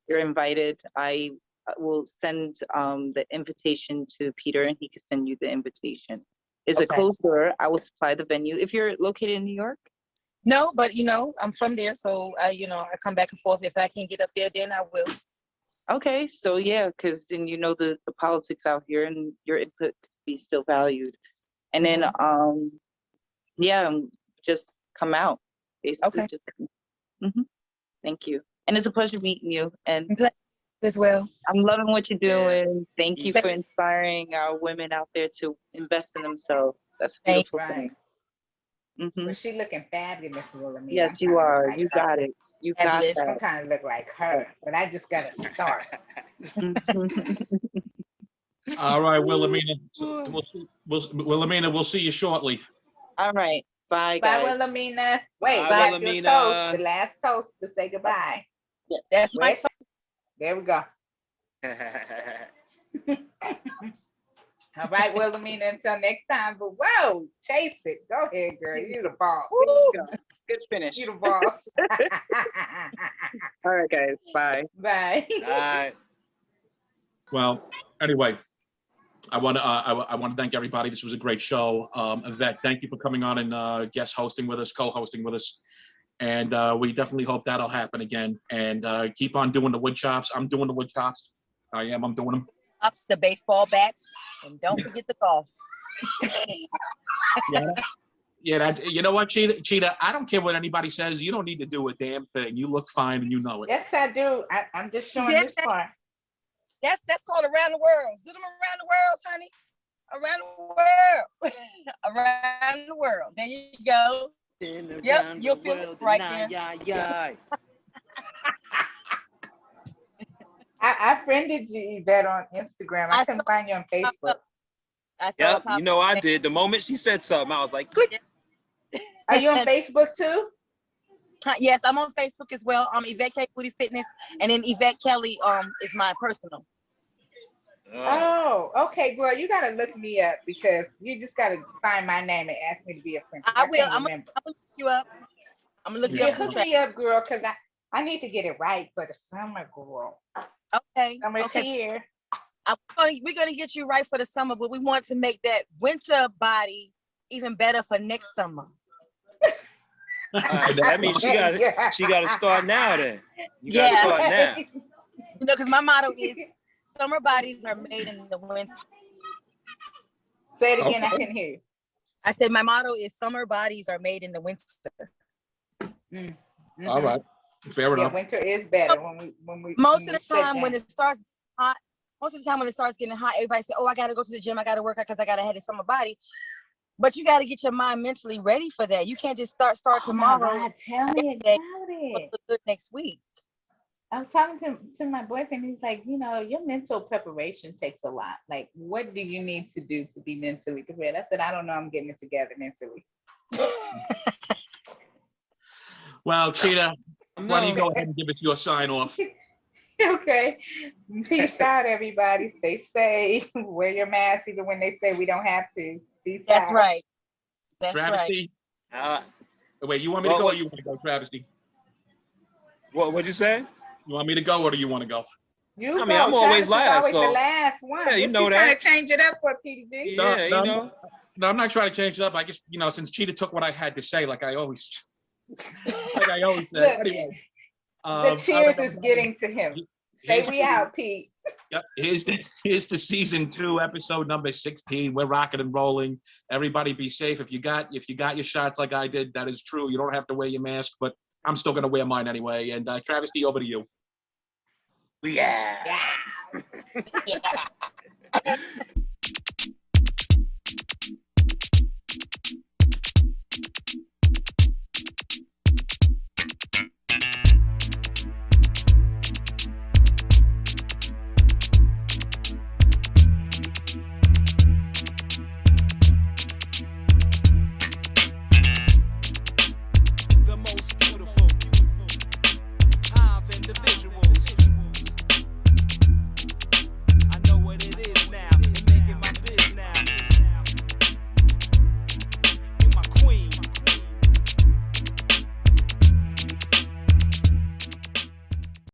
you're invited. I will send the invitation to Peter, and he can send you the invitation. It's a closed door. I will supply the venue. If you're located in New York? No, but you know, I'm from there, so I come back and forth. If I can get up there, then I will. Okay, so yeah, because then you know the politics out here, and your input could be still valued. And then yeah, just come out. Basically, Okay. Just, Thank you, and it's a pleasure meeting you. And As well. I'm loving what you're doing. Yeah. Thank you for inspiring our women out there to invest in themselves. That's a Thank beautiful Right. thing. Mhm. But she looking fabulous, Wilhelmina. Yes, you are. You got it. You got Fabulous. I'm that. kind of look like her, but I just gotta start. Mhm. All right, Wilhelmina. Wilhelmina, we'll see you shortly. All right. Bye, Bye, guys. Wilhelmina. Wait, Bye, that's your Wilhelmina. toast. The last toast to say goodbye. That's my Wait. There we go. All right, Wilhelmina, until next time. But whoa, chase it. Go ahead, girl. You the boss. Good finish. You the boss. All right, guys. Bye. Bye. All right. Well, anyway, I want to thank everybody. This was a great show. Yvette, thank you for coming on and guest hosting with us, co-hosting with us. And we definitely hope that'll happen again. And keep on doing the wood chops. I'm doing the wood chops. I'm doing them. ups, the baseball bats, and don't forget the golf. Yeah, you know what, Cheetah, I don't care what anybody says. You don't need to do a damn thing. You look fine and you know it. Yes, I do. I'm just showing did this that? part. That's called around the world. Do them around the world, honey. Around the world. Around the world. There you go. Yep, you'll feel it right there. Yeah. I friended you, Yvette, on Instagram. I couldn't find you on Facebook. I saw Yep, it pop you know I up. did. The moment she said something, I was like, click. Are you on Facebook too? Yes, I'm on Facebook as well. Yvette K Booty Fitness, and then Yvette Kelly is my personal. Oh, okay, girl. You gotta look me up because you just gotta find my name and ask me to be a friend. I will. Can't I'm remember. gonna look you up. I'm gonna look you Yeah, up. Some hook me up, girl, because I need to get it right for the summer, girl. Okay. Summer's Okay. here. We're gonna get you right for the summer, but we want to make that winter body even better for next summer. All right, so that means she got to start now. Then you got to Yeah. start now. You know, because my motto is summer bodies are made in the winter. Say it again. I Okay. couldn't hear you. I said my motto is summer bodies are made in the winter. Mhm. All right. Fair Yeah, enough. winter is better when we Most when of the we sit time when down. it starts hot, most of the time when it starts getting hot, everybody say, "Oh, I got to go to the gym. I got to work out because I got to have a summer body." But you got to get your mind mentally ready for that. You can't just start Oh my tomorrow. God, tell me Day, about it. look good next week. I was talking to my boyfriend. He's like, your mental preparation takes a lot. Like, what do you need to do to be mentally prepared? I said, I don't know. I'm getting it together mentally. Well, Cheetah, why don't you No. go ahead and give us your sign off? Okay. Peace out, everybody. Stay safe. Wear your mask even when they say we don't have to. Peace That's out. right. That's right. Travesty? Wait, you want me to Well, go or what- you want to go, Travesty? What'd you say? You want me to go or do you want to go? You I mean, I'm go. always Travis is last, always so- the last one. Yeah, you What know trying that. to change it up for Petee G? Yeah, No, you know. No, I'm not trying to change it up. I just, since Cheetah took what I had to say, like I always say. Look, Anyway, the cheers is getting to him. Say here's we out, Pete. Yep. Here's the season 2, episode number 16. We're rocking and rolling. Everybody be safe. If you got your shots like I did, that is true. You don't have to wear your mask, but I'm still gonna wear mine anyway. And Travesty, over to you. Yeah. Yeah.